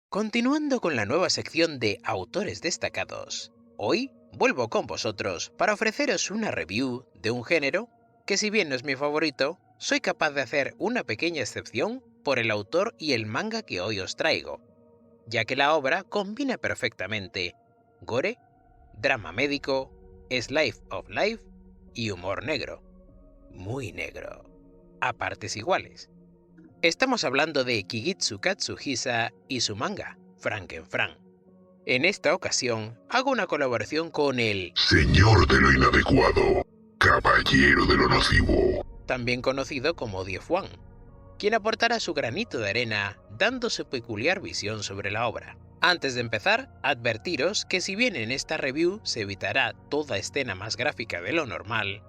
Continuando con la nueva sección de autores destacados, hoy vuelvo con vosotros para ofreceros una review de un género que, si bien no es mi favorito, soy capaz de hacer una pequeña excepción por el autor y el manga que hoy os traigo, ya que la obra combina perfectamente gore, drama médico, slice of life y humor negro, muy negro, a partes iguales. Estamos hablando de Kigitsu Katsuhisa y su manga, Frankenfran. En esta ocasión, hago una colaboración con el Señor de lo inadecuado, caballero de lo nocivo, también conocido como Diefuan, quien aportará su granito de arena dando su peculiar visión sobre la obra. Antes de empezar, advertiros que si bien en esta review se evitará toda escena más gráfica de lo normal,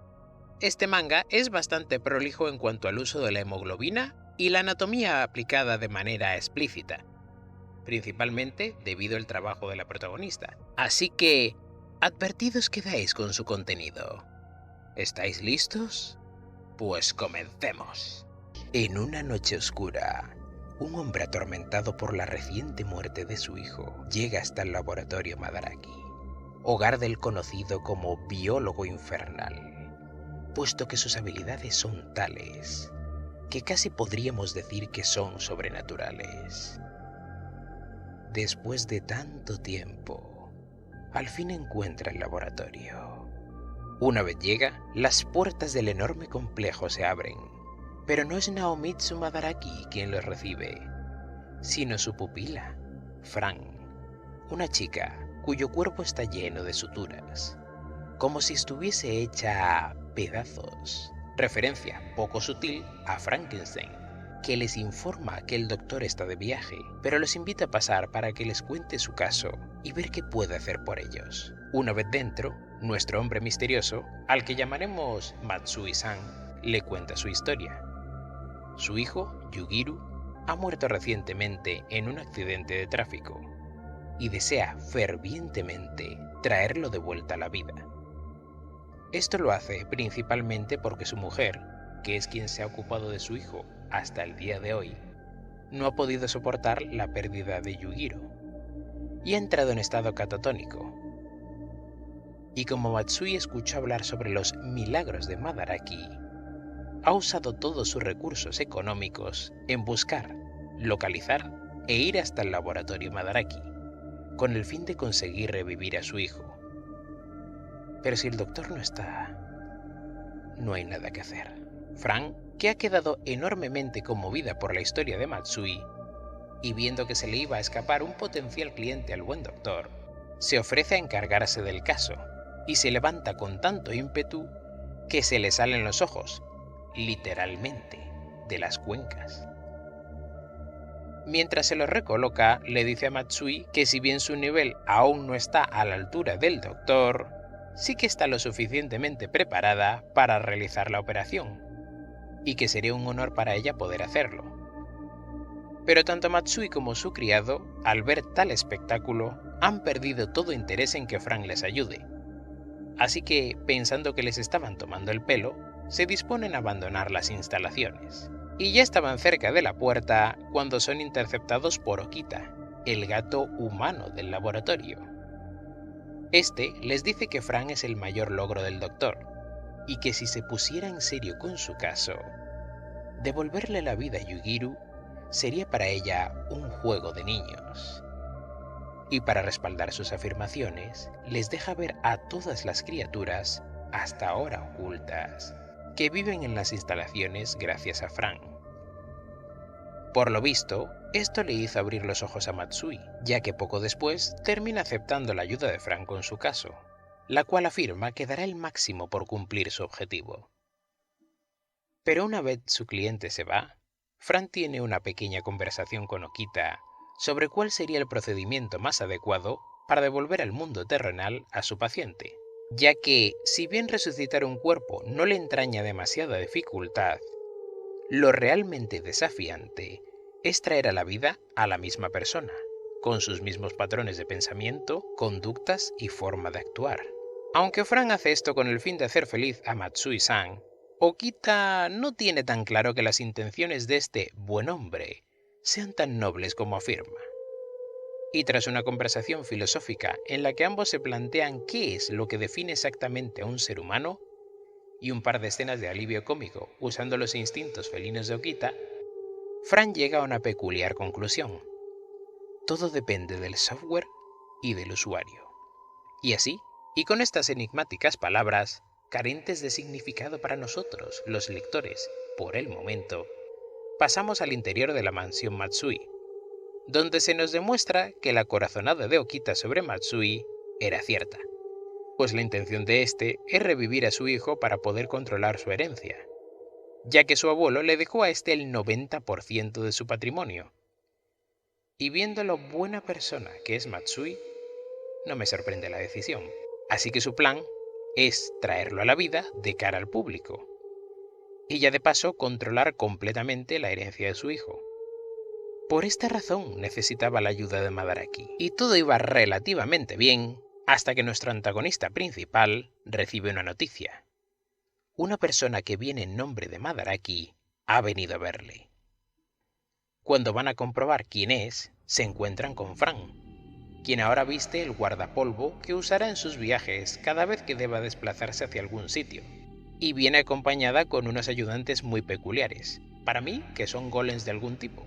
este manga es bastante prolijo en cuanto al uso de la hemoglobina y la anatomía aplicada de manera explícita, principalmente debido al trabajo de la protagonista. Así que, advertidos quedáis con su contenido. ¿Estáis listos? Pues comencemos. En una noche oscura, un hombre atormentado por la reciente muerte de su hijo llega hasta el laboratorio Madaraki, hogar del conocido como biólogo infernal, puesto que sus habilidades son tales que casi podríamos decir que son sobrenaturales. Después de tanto tiempo, al fin encuentra el laboratorio. Una vez llega, las puertas del enorme complejo se abren, pero no es Naomitsu Madaraki quien los recibe, sino su pupila, Fran, una chica cuyo cuerpo está lleno de suturas, como si estuviese hecha a pedazos. Referencia poco sutil a Frankenstein, que les informa que el doctor está de viaje, pero los invita a pasar para que les cuente su caso y ver qué puede hacer por ellos. Una vez dentro, nuestro hombre misterioso, al que llamaremos Matsui-san, le cuenta su historia. Su hijo, Yugiru, ha muerto recientemente en un accidente de tráfico y desea fervientemente traerlo de vuelta a la vida. Esto lo hace principalmente porque su mujer, que es quien se ha ocupado de su hijo hasta el día de hoy, no ha podido soportar la pérdida de Yugiro y ha entrado en estado catatónico. Y como Matsui escuchó hablar sobre los milagros de Madaraki, ha usado todos sus recursos económicos en buscar, localizar e ir hasta el laboratorio Madaraki, con el fin de conseguir revivir a su hijo. Pero si el doctor no está, no hay nada que hacer. Fran, que ha quedado enormemente conmovida por la historia de Matsui, y viendo que se le iba a escapar un potencial cliente al buen doctor, se ofrece a encargarse del caso, y se levanta con tanto ímpetu que se le salen los ojos, literalmente, de las cuencas. Mientras se los recoloca, le dice a Matsui que si bien su nivel aún no está a la altura del doctor, sí que está lo suficientemente preparada para realizar la operación, y que sería un honor para ella poder hacerlo. Pero tanto Matsui como su criado, al ver tal espectáculo, han perdido todo interés en que Fran les ayude. Así que, pensando que les estaban tomando el pelo, se disponen a abandonar las instalaciones. Y ya estaban cerca de la puerta cuando son interceptados por Okita, el gato humano del laboratorio. Este les dice que Fran es el mayor logro del doctor, y que si se pusiera en serio con su caso, devolverle la vida a Yugiru sería para ella un juego de niños. Y para respaldar sus afirmaciones, les deja ver a todas las criaturas, hasta ahora ocultas, que viven en las instalaciones gracias a Fran. Por lo visto, esto le hizo abrir los ojos a Matsui, ya que poco después termina aceptando la ayuda de Fran con su caso, la cual afirma que dará el máximo por cumplir su objetivo. Pero una vez su cliente se va, Fran tiene una pequeña conversación con Okita sobre cuál sería el procedimiento más adecuado para devolver al mundo terrenal a su paciente, ya que, si bien resucitar un cuerpo no le entraña demasiada dificultad, lo realmente desafiante es traer a la vida a la misma persona, con sus mismos patrones de pensamiento, conductas y forma de actuar. Aunque Fran hace esto con el fin de hacer feliz a Matsui-san, Okita no tiene tan claro que las intenciones de este buen hombre sean tan nobles como afirma. Y tras una conversación filosófica en la que ambos se plantean qué es lo que define exactamente a un ser humano, y un par de escenas de alivio cómico usando los instintos felinos de Okita, Fran llega a una peculiar conclusión. Todo depende del software y del usuario. Y así, y con estas enigmáticas palabras, carentes de significado para nosotros, los lectores, por el momento, pasamos al interior de la mansión Matsui, donde se nos demuestra que la corazonada de Okita sobre Matsui era cierta, pues la intención de este es revivir a su hijo para poder controlar su herencia, ya que su abuelo le dejó a este el 90% de su patrimonio. Y viendo lo buena persona que es Matsui, no me sorprende la decisión. Así que su plan es traerlo a la vida de cara al público, y ya de paso controlar completamente la herencia de su hijo. Por esta razón necesitaba la ayuda de Madaraki, y todo iba relativamente bien hasta que nuestro antagonista principal recibe una noticia. Una persona que viene en nombre de Madaraki ha venido a verle. Cuando van a comprobar quién es, se encuentran con Fran, quien ahora viste el guardapolvo que usará en sus viajes cada vez que deba desplazarse hacia algún sitio, y viene acompañada con unos ayudantes muy peculiares, para mí que son golems de algún tipo,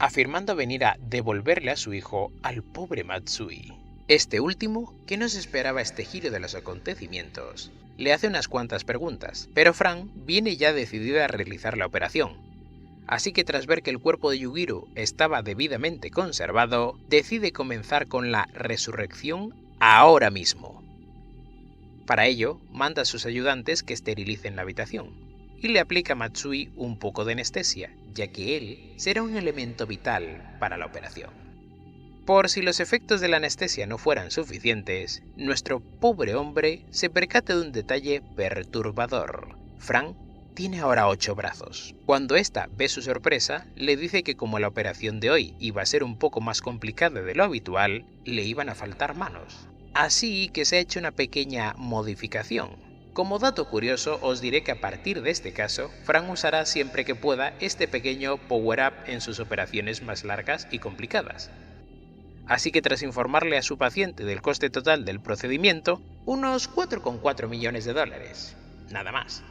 afirmando venir a devolverle a su hijo al pobre Matsui. Este último, que no se esperaba este giro de los acontecimientos, le hace unas cuantas preguntas, pero Fran viene ya decidida a realizar la operación. Así que tras ver que el cuerpo de Yugiro estaba debidamente conservado, decide comenzar con la resurrección ahora mismo. Para ello, manda a sus ayudantes que esterilicen la habitación, y le aplica a Matsui un poco de anestesia, ya que él será un elemento vital para la operación. Por si los efectos de la anestesia no fueran suficientes, nuestro pobre hombre se percata de un detalle perturbador. Fran tiene ahora 8 brazos. Cuando ésta ve su sorpresa, le dice que como la operación de hoy iba a ser un poco más complicada de lo habitual, le iban a faltar manos. Así que se ha hecho una pequeña modificación. Como dato curioso, os diré que a partir de este caso, Fran usará siempre que pueda este pequeño power-up en sus operaciones más largas y complicadas. Así que tras informarle a su paciente del coste total del procedimiento, unos 4,4 millones de dólares, nada más,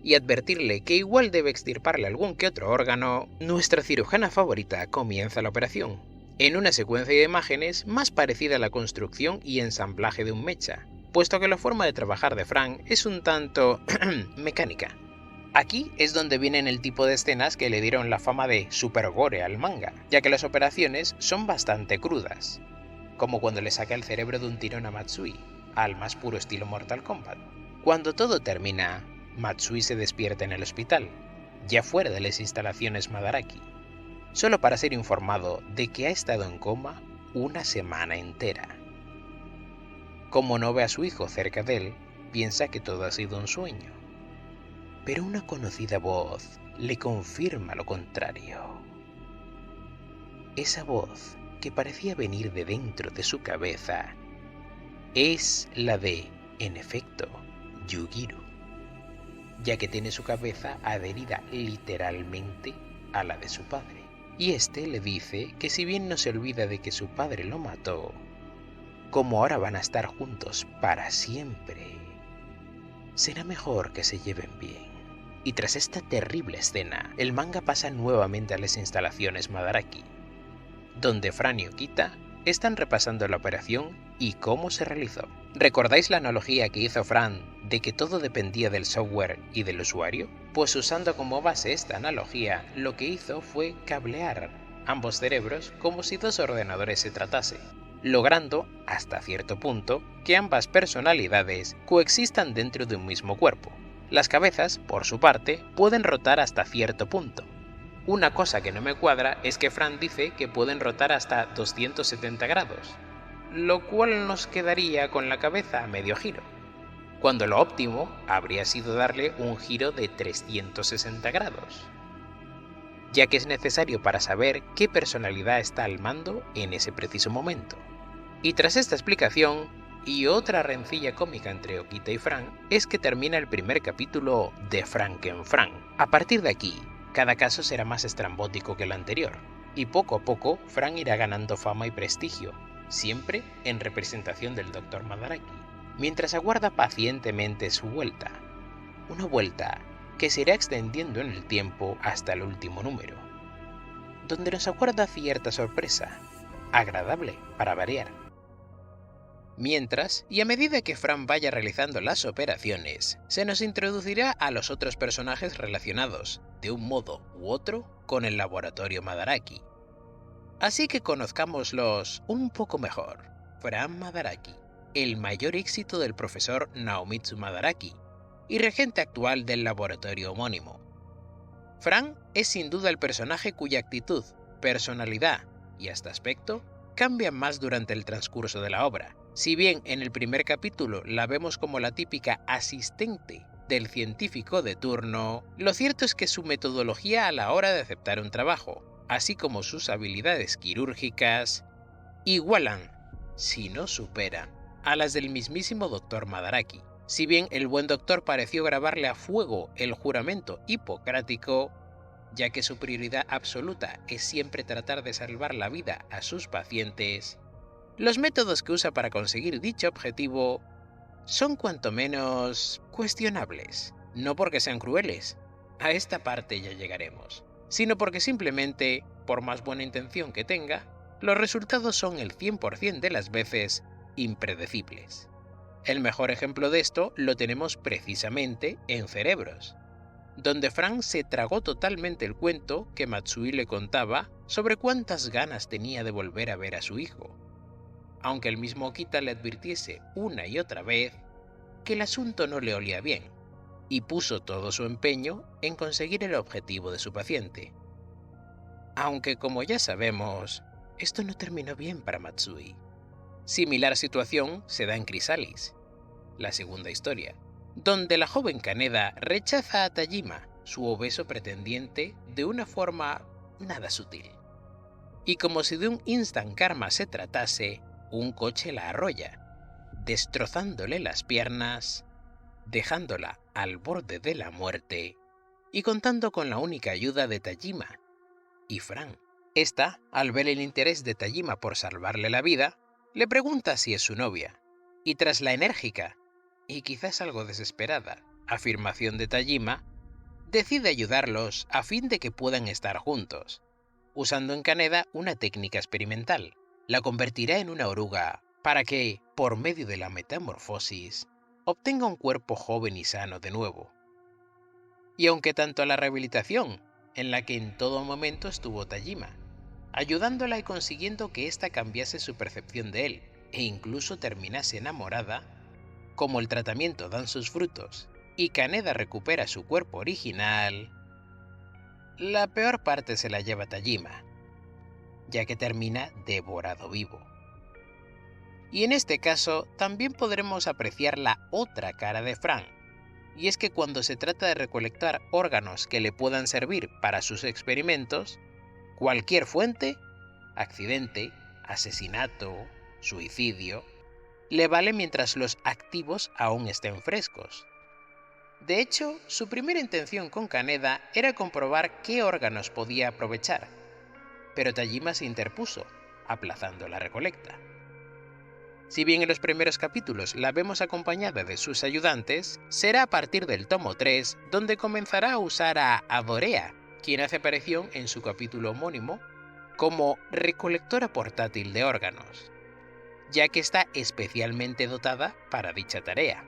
y advertirle que igual debe extirparle algún que otro órgano, nuestra cirujana favorita comienza la operación, en una secuencia de imágenes más parecida a la construcción y ensamblaje de un mecha, puesto que la forma de trabajar de Fran es un tanto mecánica. Aquí es donde vienen el tipo de escenas que le dieron la fama de super gore al manga, ya que las operaciones son bastante crudas, como cuando le saca el cerebro de un tirón a Matsui, al más puro estilo Mortal Kombat. Cuando todo termina, Matsui se despierta en el hospital, ya fuera de las instalaciones Madaraki, solo para ser informado de que ha estado en coma una semana entera. Como no ve a su hijo cerca de él, piensa que todo ha sido un sueño. Pero una conocida voz le confirma lo contrario. Esa voz, que parecía venir de dentro de su cabeza, es la de, en efecto, Yugiro, ya que tiene su cabeza adherida literalmente a la de su padre. Y este le dice que si bien no se olvida de que su padre lo mató, como ahora van a estar juntos para siempre, será mejor que se lleven bien. Y tras esta terrible escena, el manga pasa nuevamente a las instalaciones Madaraki, donde Fran y Okita están repasando la operación y cómo se realizó. ¿Recordáis la analogía que hizo Fran de que todo dependía del software y del usuario? Pues usando como base esta analogía, lo que hizo fue cablear ambos cerebros como si dos ordenadores se tratase, logrando, hasta cierto punto, que ambas personalidades coexistan dentro de un mismo cuerpo. Las cabezas, por su parte, pueden rotar hasta cierto punto. Una cosa que no me cuadra es que Fran dice que pueden rotar hasta 270 grados, lo cual nos quedaría con la cabeza a medio giro, cuando lo óptimo habría sido darle un giro de 360 grados, ya que es necesario para saber qué personalidad está al mando en ese preciso momento. Y tras esta explicación, y otra rencilla cómica entre Okita y Fran, es que termina el primer capítulo de Frankenfran. A partir de aquí, cada caso será más estrambótico que el anterior, y poco a poco Fran irá ganando fama y prestigio, siempre en representación del Dr. Madaraki, mientras aguarda pacientemente su vuelta. Una vuelta que se irá extendiendo en el tiempo hasta el último número, donde nos aguarda cierta sorpresa, agradable para variar. Mientras, y a medida que Fran vaya realizando las operaciones, se nos introducirá a los otros personajes relacionados, de un modo u otro, con el laboratorio Madaraki. Así que conozcámoslos un poco mejor. Fran Madaraki, el mayor éxito del profesor Naomitsu Madaraki, y regente actual del laboratorio homónimo. Fran es sin duda el personaje cuya actitud, personalidad y hasta aspecto cambian más durante el transcurso de la obra. Si bien en el primer capítulo la vemos como la típica asistente del científico de turno, lo cierto es que su metodología a la hora de aceptar un trabajo, así como sus habilidades quirúrgicas, igualan, si no superan, a las del mismísimo Dr. Madaraki. Si bien el buen doctor pareció grabarle a fuego el juramento hipocrático, ya que su prioridad absoluta es siempre tratar de salvar la vida a sus pacientes, los métodos que usa para conseguir dicho objetivo son cuanto menos cuestionables. No porque sean crueles, a esta parte ya llegaremos, sino porque simplemente, por más buena intención que tenga, los resultados son el 100% de las veces impredecibles. El mejor ejemplo de esto lo tenemos precisamente en Cerebros, donde Fran se tragó totalmente el cuento que Matsui le contaba sobre cuántas ganas tenía de volver a ver a su hijo, aunque el mismo Okita le advirtiese una y otra vez que el asunto no le olía bien, y puso todo su empeño en conseguir el objetivo de su paciente. Aunque, como ya sabemos, esto no terminó bien para Matsui. Similar situación se da en Chrysalis, la segunda historia, donde la joven Kaneda rechaza a Tajima, su obeso pretendiente, de una forma nada sutil. Y como si de un instant karma se tratase, un coche la arrolla, destrozándole las piernas, dejándola al borde de la muerte y contando con la única ayuda de Tajima y Fran. Esta, al ver el interés de Tajima por salvarle la vida, le pregunta si es su novia, y tras la enérgica y quizás algo desesperada afirmación de Tajima, decide ayudarlos a fin de que puedan estar juntos, usando en Kaneda una técnica experimental. La convertirá en una oruga para que, por medio de la metamorfosis, obtenga un cuerpo joven y sano de nuevo. Y aunque tanto la rehabilitación, en la que en todo momento estuvo Tajima, ayudándola y consiguiendo que ésta cambiase su percepción de él e incluso terminase enamorada, como el tratamiento dan sus frutos y Kaneda recupera su cuerpo original, la peor parte se la lleva Tajima, ya que termina devorado vivo. Y en este caso también podremos apreciar la otra cara de Fran, y es que cuando se trata de recolectar órganos que le puedan servir para sus experimentos, cualquier fuente, accidente, asesinato, suicidio, le vale mientras los activos aún estén frescos. De hecho, su primera intención con Kaneda era comprobar qué órganos podía aprovechar, pero Tajima se interpuso, aplazando la recolecta. Si bien en los primeros capítulos la vemos acompañada de sus ayudantes, será a partir del tomo 3 donde comenzará a usar a Adorea, quien hace aparición en su capítulo homónimo, como recolectora portátil de órganos, ya que está especialmente dotada para dicha tarea.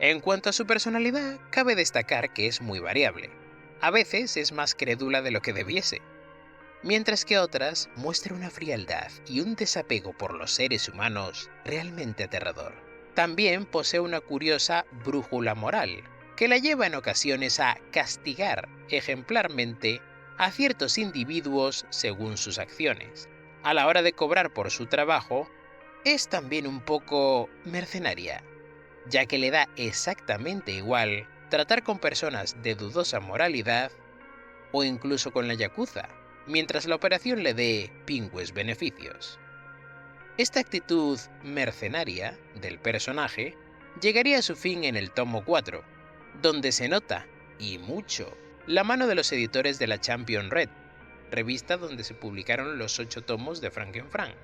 En cuanto a su personalidad, cabe destacar que es muy variable. A veces es más crédula de lo que debiese, mientras que otras muestra una frialdad y un desapego por los seres humanos realmente aterrador. También posee una curiosa brújula moral, que la lleva en ocasiones a castigar ejemplarmente a ciertos individuos según sus acciones. A la hora de cobrar por su trabajo, es también un poco mercenaria, ya que le da exactamente igual tratar con personas de dudosa moralidad o incluso con la yakuza, mientras la operación le dé pingües beneficios. Esta actitud mercenaria del personaje llegaría a su fin en el tomo 4, donde se nota, y mucho, la mano de los editores de la Champion Red, revista donde se publicaron los 8 tomos de Frankenfrank,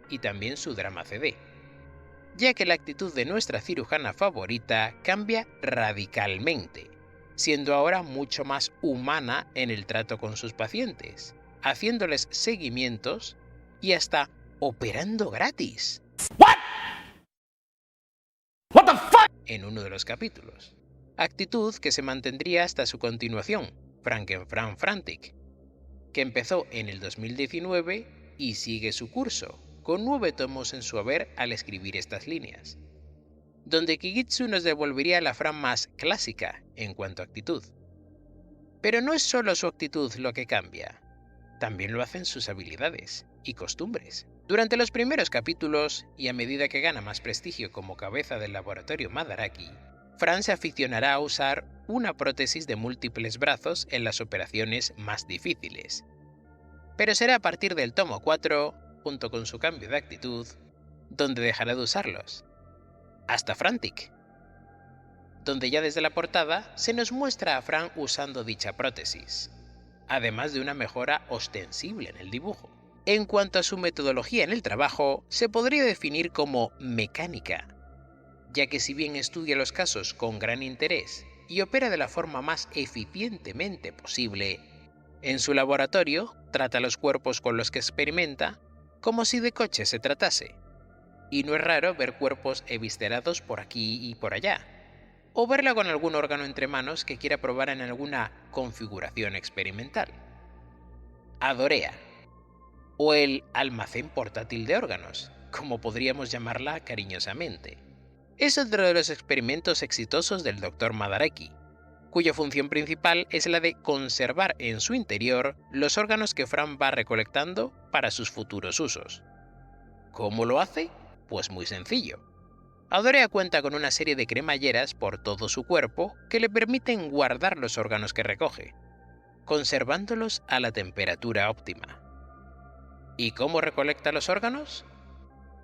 y también su drama CD, ya que la actitud de nuestra cirujana favorita cambia radicalmente, siendo ahora mucho más humana en el trato con sus pacientes, haciéndoles seguimientos y hasta operando gratis. What the fuck? En uno de los capítulos. Actitud que se mantendría hasta su continuación, Frankenfrank Frantic, que empezó en el 2019 y sigue su curso, con 9 tomos en su haber al escribir estas líneas, donde Kigitsu nos devolvería la Fran más clásica en cuanto a actitud. Pero no es solo su actitud lo que cambia, también lo hacen sus habilidades y costumbres. Durante los primeros capítulos, y a medida que gana más prestigio como cabeza del laboratorio Madaraki, Fran se aficionará a usar una prótesis de múltiples brazos en las operaciones más difíciles. Pero será a partir del tomo 4, junto con su cambio de actitud, donde dejará de usarlos. Hasta Frantic, donde ya desde la portada se nos muestra a Fran usando dicha prótesis, además de una mejora ostensible en el dibujo. En cuanto a su metodología en el trabajo, se podría definir como mecánica, ya que si bien estudia los casos con gran interés y opera de la forma más eficientemente posible, en su laboratorio trata los cuerpos con los que experimenta como si de coche se tratase, y no es raro ver cuerpos eviscerados por aquí y por allá, o verla con algún órgano entre manos que quiera probar en alguna configuración experimental. Adorea, o el almacén portátil de órganos, como podríamos llamarla cariñosamente. Es otro de los experimentos exitosos del Dr. Madaraki, cuya función principal es la de conservar en su interior los órganos que Fran va recolectando para sus futuros usos. ¿Cómo lo hace? Pues muy sencillo. Adorea cuenta con una serie de cremalleras por todo su cuerpo que le permiten guardar los órganos que recoge, conservándolos a la temperatura óptima. ¿Y cómo recolecta los órganos?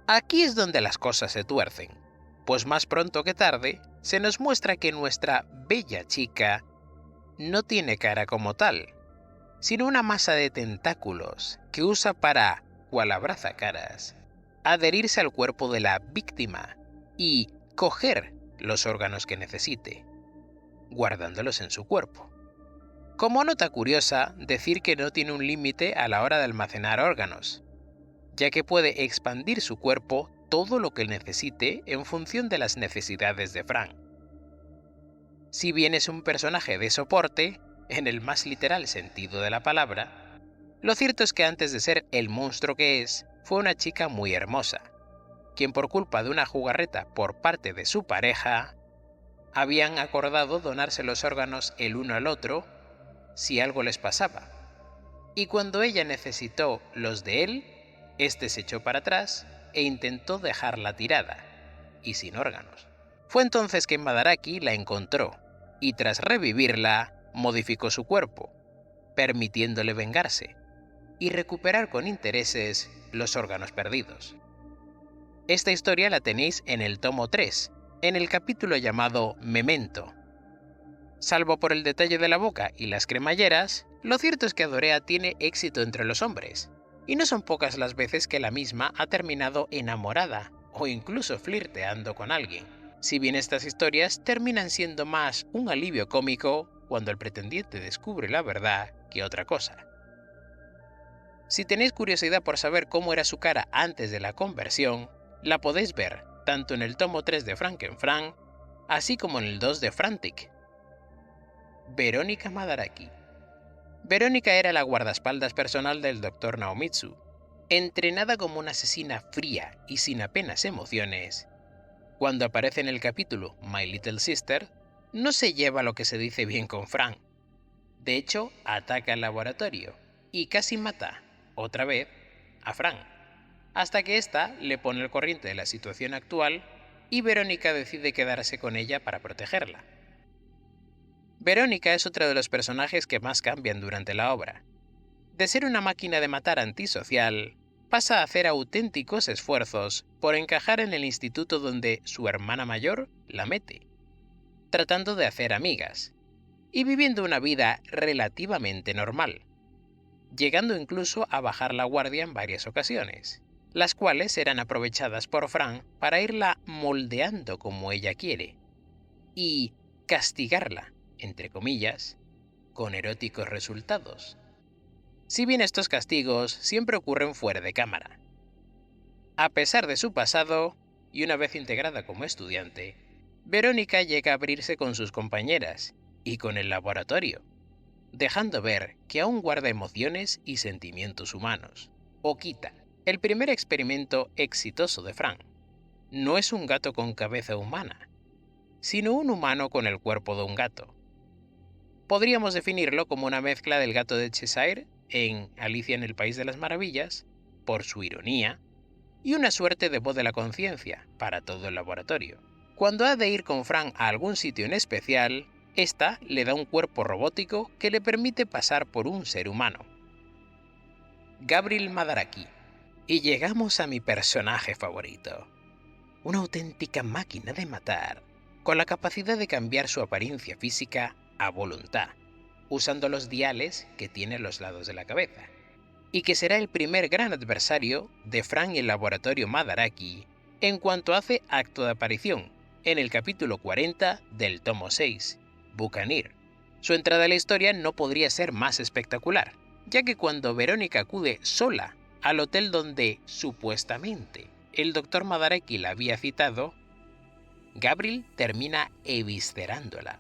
Aquí es donde las cosas se tuercen, pues más pronto que tarde se nos muestra que nuestra bella chica no tiene cara como tal, sino una masa de tentáculos que usa para, cual abrazacaras, adherirse al cuerpo de la víctima y coger los órganos que necesite, guardándolos en su cuerpo. Como nota curiosa, decir que no tiene un límite a la hora de almacenar órganos, ya que puede expandir su cuerpo todo lo que necesite en función de las necesidades de Fran. Si bien es un personaje de soporte, en el más literal sentido de la palabra, lo cierto es que antes de ser el monstruo que es, fue una chica muy hermosa, quien por culpa de una jugarreta por parte de su pareja, habían acordado donarse los órganos el uno al otro si algo les pasaba, y cuando ella necesitó los de él, este se echó para atrás e intentó dejarla tirada, y sin órganos. Fue entonces que Madaraki la encontró, y tras revivirla, modificó su cuerpo, permitiéndole vengarse, y recuperar con intereses los órganos perdidos. Esta historia la tenéis en el tomo 3, en el capítulo llamado Memento. Salvo por el detalle de la boca y las cremalleras, lo cierto es que Adorea tiene éxito entre los hombres, y no son pocas las veces que la misma ha terminado enamorada o incluso flirteando con alguien, si bien estas historias terminan siendo más un alivio cómico cuando el pretendiente descubre la verdad que otra cosa. Si tenéis curiosidad por saber cómo era su cara antes de la conversión, la podéis ver tanto en el tomo 3 de Frankenfrank, así como en el 2 de Frantic. Verónica Madaraki. Verónica era la guardaespaldas personal del Dr. Naomitsu. Entrenada como una asesina fría y sin apenas emociones, cuando aparece en el capítulo My Little Sister, no se lleva lo que se dice bien con Fran. De hecho, ataca el laboratorio y casi mata, otra vez, a Fran, hasta que ésta le pone al corriente de la situación actual y Verónica decide quedarse con ella para protegerla. Verónica es otro de los personajes que más cambian durante la obra. De ser una máquina de matar antisocial, pasa a hacer auténticos esfuerzos por encajar en el instituto donde su hermana mayor la mete, tratando de hacer amigas, y viviendo una vida relativamente normal, llegando incluso a bajar la guardia en varias ocasiones, las cuales eran aprovechadas por Fran para irla moldeando como ella quiere, y castigarla, entre comillas, con eróticos resultados. Si bien estos castigos siempre ocurren fuera de cámara. A pesar de su pasado, y una vez integrada como estudiante, Verónica llega a abrirse con sus compañeras y con el laboratorio, dejando ver que aún guarda emociones y sentimientos humanos. Okita, el primer experimento exitoso de Fran, no es un gato con cabeza humana, sino un humano con el cuerpo de un gato. Podríamos definirlo como una mezcla del gato de Cheshire en Alicia en el País de las Maravillas, por su ironía, y una suerte de voz de la conciencia para todo el laboratorio. Cuando ha de ir con Fran a algún sitio en especial, esta le da un cuerpo robótico que le permite pasar por un ser humano. Gabriel Madaraki. Y llegamos a mi personaje favorito. Una auténtica máquina de matar, con la capacidad de cambiar su apariencia física a voluntad, usando los diales que tiene a los lados de la cabeza, y que será el primer gran adversario de Fran y el laboratorio Madaraki en cuanto hace acto de aparición en el capítulo 40 del tomo 6, Buccaneer. Su entrada a la historia no podría ser más espectacular, ya que cuando Verónica acude sola al hotel donde, supuestamente, el Dr. Madaraki la había citado, Gabriel termina eviscerándola.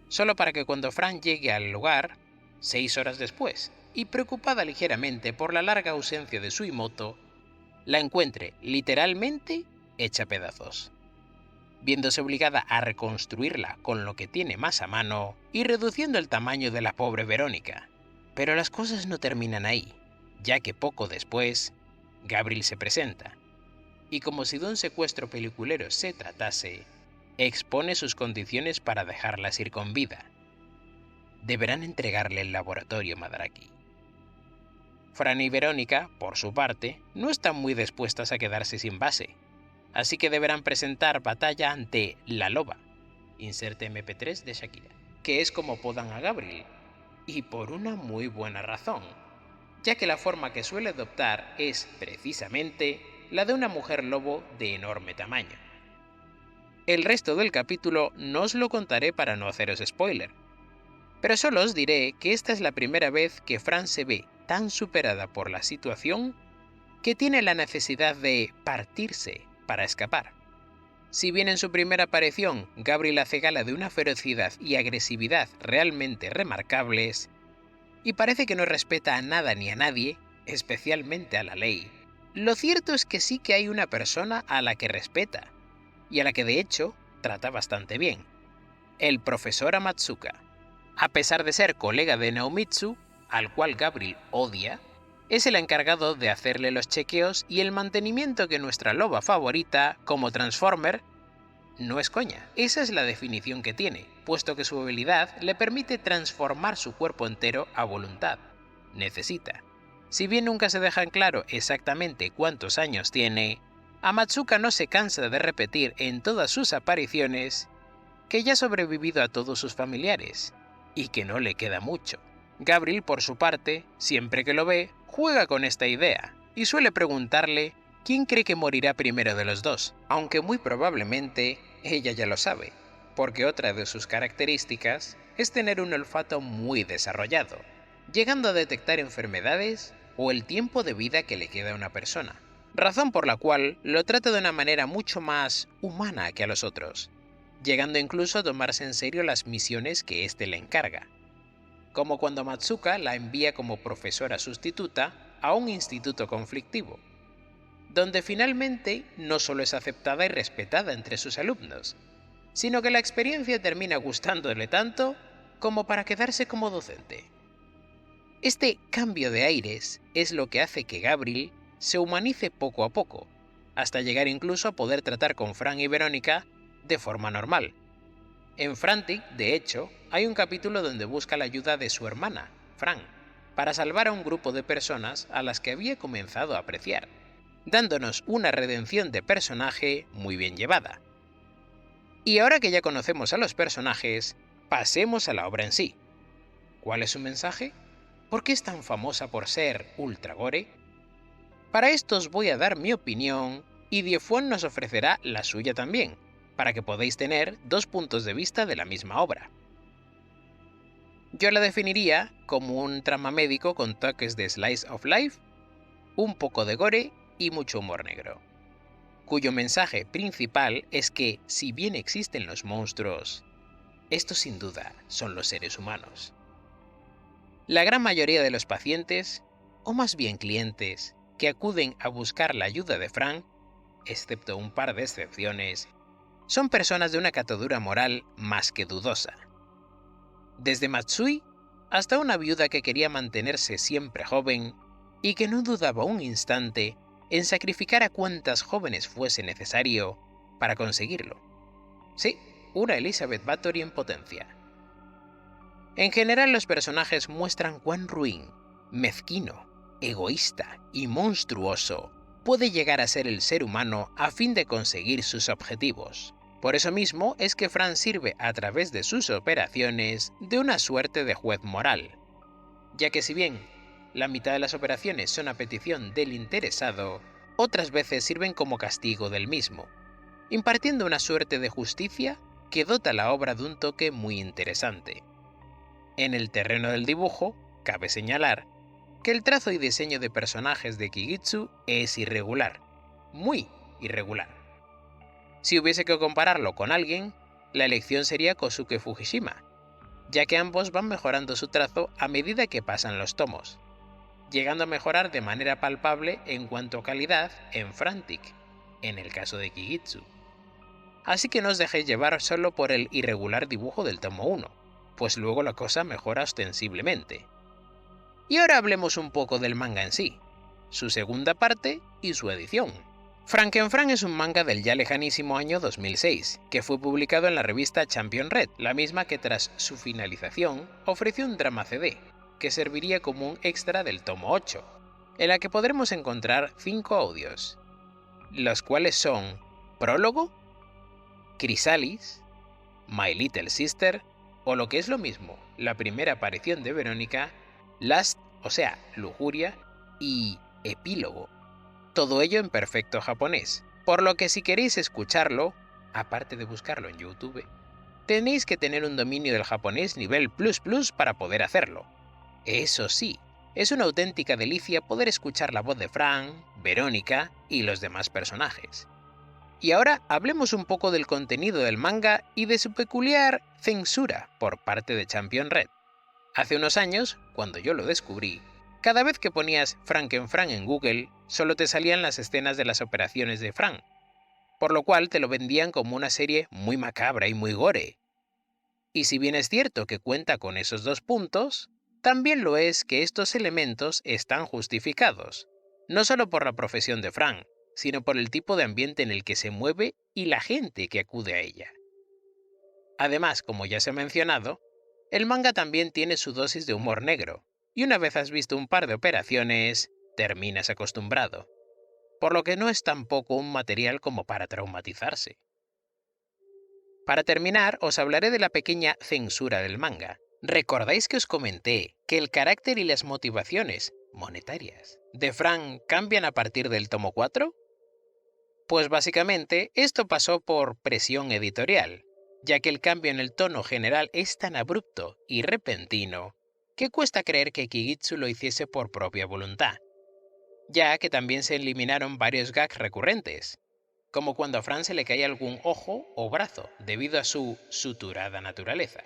Solo para que cuando Fran llegue al lugar, 6 horas después, y preocupada ligeramente por la larga ausencia de Suimoto, la encuentre literalmente hecha pedazos, viéndose obligada a reconstruirla con lo que tiene más a mano y reduciendo el tamaño de la pobre Verónica. Pero las cosas no terminan ahí, ya que poco después, Gabriel se presenta, y como si de un secuestro peliculero se tratase, expone sus condiciones para dejarlas ir con vida. Deberán entregarle el laboratorio Madaraki. Fran y Verónica, por su parte, no están muy dispuestas a quedarse sin base, así que deberán presentar batalla ante la loba, inserte MP3 de Shakira, que es como apodan a Gabriel, y por una muy buena razón, ya que la forma que suele adoptar es, precisamente, la de una mujer lobo de enorme tamaño. El resto del capítulo no os lo contaré para no haceros spoiler, pero solo os diré que esta es la primera vez que Fran se ve tan superada por la situación que tiene la necesidad de partirse para escapar. Si bien en su primera aparición Gabriel hace gala de una ferocidad y agresividad realmente remarcables, y parece que no respeta a nada ni a nadie, especialmente a la ley, lo cierto es que sí que hay una persona a la que respeta, y a la que de hecho trata bastante bien, el profesor Amatsuka. A pesar de ser colega de Naomitsu, al cual Gabriel odia, es el encargado de hacerle los chequeos y el mantenimiento que nuestra loba favorita, como Transformer, no es coña. Esa es la definición que tiene, puesto que su habilidad le permite transformar su cuerpo entero a voluntad. Necesita. Si bien nunca se deja en claro exactamente cuántos años tiene, Amatsuka no se cansa de repetir en todas sus apariciones que ya ha sobrevivido a todos sus familiares, y que no le queda mucho. Gabriel, por su parte, siempre que lo ve, juega con esta idea, y suele preguntarle quién cree que morirá primero de los dos, aunque muy probablemente ella ya lo sabe, porque otra de sus características es tener un olfato muy desarrollado, llegando a detectar enfermedades o el tiempo de vida que le queda a una persona, razón por la cual lo trata de una manera mucho más humana que a los otros, llegando incluso a tomarse en serio las misiones que éste le encarga, como cuando Matsuka la envía como profesora sustituta a un instituto conflictivo, donde finalmente no solo es aceptada y respetada entre sus alumnos, sino que la experiencia termina gustándole tanto como para quedarse como docente. Este cambio de aires es lo que hace que Gabriel se humanice poco a poco, hasta llegar incluso a poder tratar con Fran y Verónica de forma normal. En Frantic, de hecho, hay un capítulo donde busca la ayuda de su hermana, Fran, para salvar a un grupo de personas a las que había comenzado a apreciar, dándonos una redención de personaje muy bien llevada. Y ahora que ya conocemos a los personajes, pasemos a la obra en sí. ¿Cuál es su mensaje? ¿por qué es tan famosa por ser ultra gore? Para esto os voy a dar mi opinión y Diefuen nos ofrecerá la suya también, para que podáis tener dos puntos de vista de la misma obra. Yo la definiría como un trama médico con toques de slice of life, un poco de gore y mucho humor negro, cuyo mensaje principal es que, si bien existen los monstruos, estos sin duda son los seres humanos. La gran mayoría de los pacientes, o más bien clientes, que acuden a buscar la ayuda de Frank, excepto un par de excepciones, son personas de una catadura moral más que dudosa. Desde Matsui hasta una viuda que quería mantenerse siempre joven y que no dudaba un instante en sacrificar a cuantas jóvenes fuese necesario para conseguirlo. Sí, una Elizabeth Bathory en potencia. En general, los personajes muestran cuán ruin, mezquino, egoísta y monstruoso puede llegar a ser el ser humano a fin de conseguir sus objetivos. Por eso mismo es que Frank sirve a través de sus operaciones de una suerte de juez moral, ya que si bien la mitad de las operaciones son a petición del interesado, otras veces sirven como castigo del mismo, impartiendo una suerte de justicia que dota la obra de un toque muy interesante. En el terreno del dibujo, cabe señalar que el trazo y diseño de personajes de Kigitsu es irregular, muy irregular. Si hubiese que compararlo con alguien, la elección sería Kosuke Fujishima, ya que ambos van mejorando su trazo a medida que pasan los tomos, llegando a mejorar de manera palpable en cuanto a calidad en Frantic, en el caso de Kigitsu. Así que no os dejéis llevar solo por el irregular dibujo del tomo 1, pues luego la cosa mejora ostensiblemente. Y ahora hablemos un poco del manga en sí, su segunda parte y su edición. Frankenfrank es un manga del ya lejanísimo año 2006, que fue publicado en la revista Champion Red, la misma que tras su finalización ofreció un drama CD, que serviría como un extra del tomo 8, en la que podremos encontrar 5 audios, los cuales son Prólogo, Chrysalis, My Little Sister, o lo que es lo mismo, la primera aparición de Verónica, Last, o sea, Lujuria, y Epílogo. Todo ello en perfecto japonés, por lo que si queréis escucharlo, aparte de buscarlo en YouTube, tenéis que tener un dominio del japonés nivel ++ para poder hacerlo. Eso sí, es una auténtica delicia poder escuchar la voz de Frank, Verónica y los demás personajes. Y ahora hablemos un poco del contenido del manga y de su peculiar censura por parte de Champion Red. Hace unos años, cuando yo lo descubrí, cada vez que ponías Frankenfrank en Google, solo te salían las escenas de las operaciones de Frank, por lo cual te lo vendían como una serie muy macabra y muy gore. Y si bien es cierto que cuenta con esos dos puntos, también lo es que estos elementos están justificados, no solo por la profesión de Frank, sino por el tipo de ambiente en el que se mueve y la gente que acude a ella. Además, como ya se ha mencionado, el manga también tiene su dosis de humor negro, y una vez has visto un par de operaciones, terminas acostumbrado, por lo que no es tampoco un material como para traumatizarse. Para terminar, os hablaré de la pequeña censura del manga. ¿Recordáis que os comenté que el carácter y las motivaciones monetarias de Frank cambian a partir del tomo 4? Pues básicamente esto pasó por presión editorial, ya que el cambio en el tono general es tan abrupto y repentino que cuesta creer que Kigitsu lo hiciese por propia voluntad, ya que también se eliminaron varios gags recurrentes, como cuando a Frank se le cae algún ojo o brazo debido a su suturada naturaleza.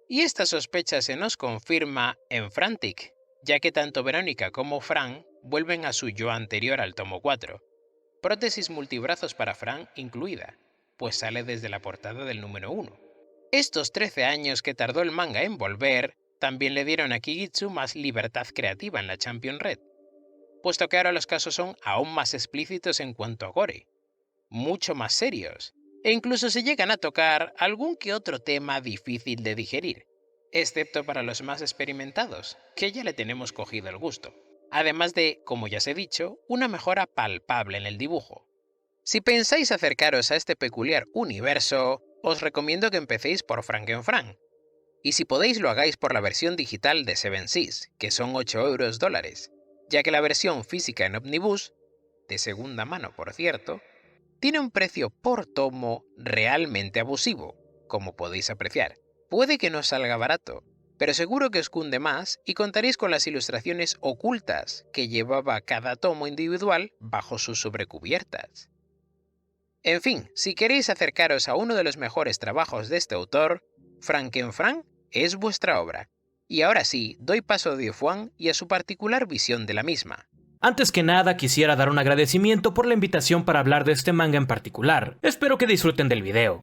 Y esta sospecha se nos confirma en Frantic, ya que tanto Verónica como Frank vuelven a su yo anterior al tomo 4, prótesis multibrazos para Frank incluida, pues sale desde la portada del número 1. Estos 13 años que tardó el manga en volver, también le dieron a Kigitsu más libertad creativa en la Champion Red, puesto que ahora los casos son aún más explícitos en cuanto a gore, mucho más serios, e incluso se llegan a tocar algún que otro tema difícil de digerir, excepto para los más experimentados, que ya le tenemos cogido el gusto. Además de, como ya os he dicho, una mejora palpable en el dibujo. Si pensáis acercaros a este peculiar universo, os recomiendo que empecéis por Frankenfrank. Y si podéis lo hagáis por la versión digital de Seven Seas, que son 8 €, ya que la versión física en Omnibus, de segunda mano por cierto, tiene un precio por tomo realmente abusivo, como podéis apreciar. Puede que no salga barato, pero seguro que os cunde más y contaréis con las ilustraciones ocultas que llevaba cada tomo individual bajo sus sobrecubiertas. En fin, si queréis acercaros a uno de los mejores trabajos de este autor, Frankenfrank es vuestra obra. Y ahora sí, doy paso a Diefuan y a su particular visión de la misma. Antes que nada, quisiera dar un agradecimiento por la invitación para hablar de este manga en particular. Espero que disfruten del video.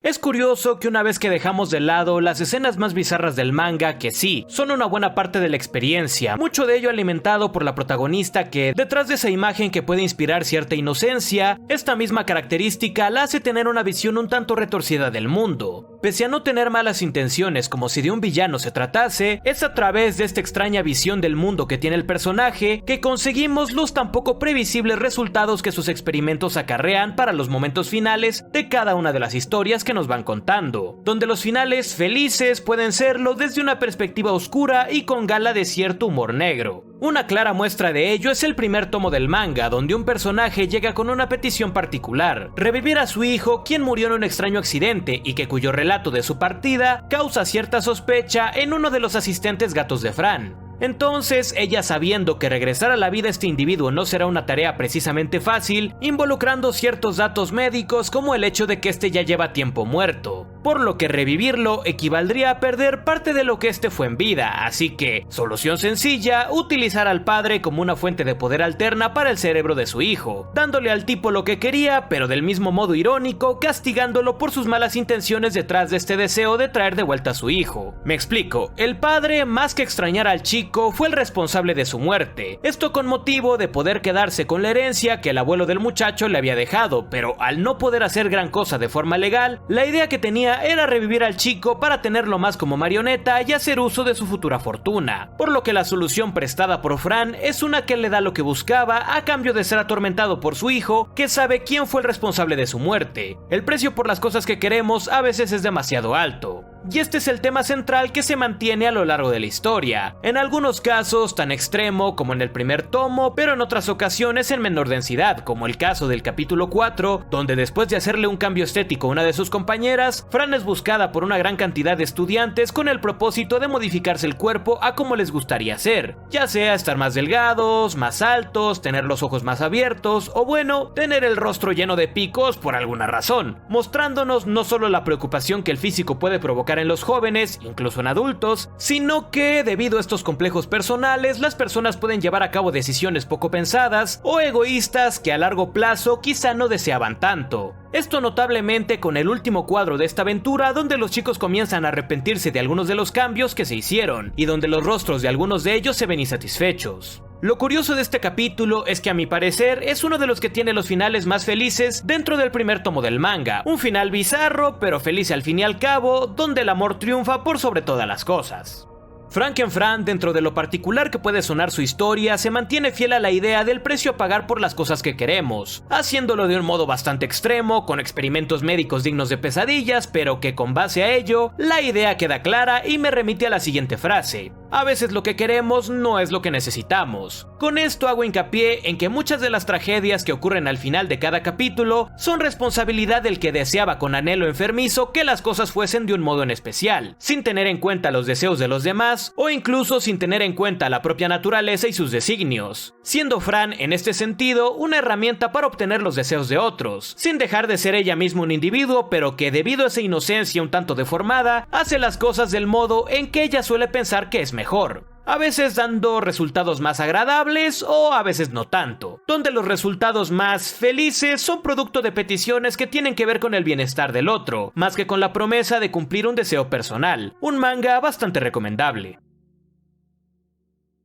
Es curioso que una vez que dejamos de lado las escenas más bizarras del manga, que sí, son una buena parte de la experiencia, mucho de ello alimentado por la protagonista que, detrás de esa imagen que puede inspirar cierta inocencia, esta misma característica la hace tener una visión un tanto retorcida del mundo. Pese a no tener malas intenciones como si de un villano se tratase, es a través de esta extraña visión del mundo que tiene el personaje que conseguimos los tan poco previsibles resultados que sus experimentos acarrean para los momentos finales de cada una de las historias que nos van contando, donde los finales felices pueden serlo desde una perspectiva oscura y con gala de cierto humor negro. Una clara muestra de ello es el primer tomo del manga, donde un personaje llega con una petición particular: revivir a su hijo, quien murió en un extraño accidente y que cuyo relato de su partida causa cierta sospecha en uno de los asistentes gatos de Fran. Entonces, ella, sabiendo que regresar a la vida a este individuo no será una tarea precisamente fácil, involucrando ciertos datos médicos como el hecho de que este ya lleva tiempo muerto, por lo que revivirlo equivaldría a perder parte de lo que este fue en vida, así que, solución sencilla, utilizar al padre como una fuente de poder alterna para el cerebro de su hijo, dándole al tipo lo que quería, pero del mismo modo irónico, castigándolo por sus malas intenciones detrás de este deseo de traer de vuelta a su hijo. Me explico, el padre, más que extrañar al chico, fue el responsable de su muerte, esto con motivo de poder quedarse con la herencia que el abuelo del muchacho le había dejado, pero al no poder hacer gran cosa de forma legal, la idea que tenía era revivir al chico para tenerlo más como marioneta y hacer uso de su futura fortuna, por lo que la solución prestada por Fran es una que le da lo que buscaba a cambio de ser atormentado por su hijo, que sabe quién fue el responsable de su muerte. El precio por las cosas que queremos a veces es demasiado alto. Y este es el tema central que se mantiene a lo largo de la historia, en algunos casos tan extremo como en el primer tomo, pero en otras ocasiones en menor densidad, como el caso del capítulo 4, donde después de hacerle un cambio estético a una de sus compañeras, Fran es buscada por una gran cantidad de estudiantes con el propósito de modificarse el cuerpo a como les gustaría ser, ya sea estar más delgados, más altos, tener los ojos más abiertos, o bueno, tener el rostro lleno de picos por alguna razón, mostrándonos no solo la preocupación que el físico puede provocar en los jóvenes, incluso en adultos, sino que debido a estos complejos personales, las personas pueden llevar a cabo decisiones poco pensadas o egoístas que a largo plazo quizá no deseaban tanto. Esto notablemente con el último cuadro de esta aventura, donde los chicos comienzan a arrepentirse de algunos de los cambios que se hicieron, y donde los rostros de algunos de ellos se ven insatisfechos. Lo curioso de este capítulo es que a mi parecer es uno de los que tiene los finales más felices dentro del primer tomo del manga, un final bizarro pero feliz al fin y al cabo, donde el amor triunfa por sobre todas las cosas. Frankenfrank, dentro de lo particular que puede sonar su historia, se mantiene fiel a la idea del precio a pagar por las cosas que queremos, haciéndolo de un modo bastante extremo, con experimentos médicos dignos de pesadillas, pero que con base a ello, la idea queda clara y me remite a la siguiente frase: a veces lo que queremos no es lo que necesitamos. Con esto hago hincapié en que muchas de las tragedias que ocurren al final de cada capítulo son responsabilidad del que deseaba con anhelo enfermizo que las cosas fuesen de un modo en especial, sin tener en cuenta los deseos de los demás, o incluso sin tener en cuenta la propia naturaleza y sus designios, siendo Fran en este sentido una herramienta para obtener los deseos de otros, sin dejar de ser ella misma un individuo, pero que debido a esa inocencia un tanto deformada, hace las cosas del modo en que ella suele pensar que es mejor, a veces dando resultados más agradables o a veces no tanto, donde los resultados más felices son producto de peticiones que tienen que ver con el bienestar del otro, más que con la promesa de cumplir un deseo personal. Un manga bastante recomendable.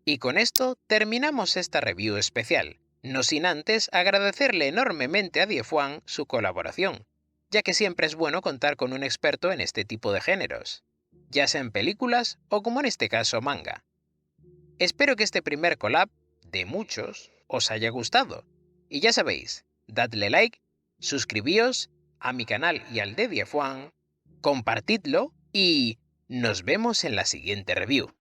Y con esto terminamos esta review especial, no sin antes agradecerle enormemente a Diefuan su colaboración, ya que siempre es bueno contar con un experto en este tipo de géneros, ya sea en películas o como en este caso manga. Espero que este primer collab, de muchos, os haya gustado. Y ya sabéis, dadle like, suscribíos a mi canal y al de Diefuan, compartidlo y Nos vemos en la siguiente review.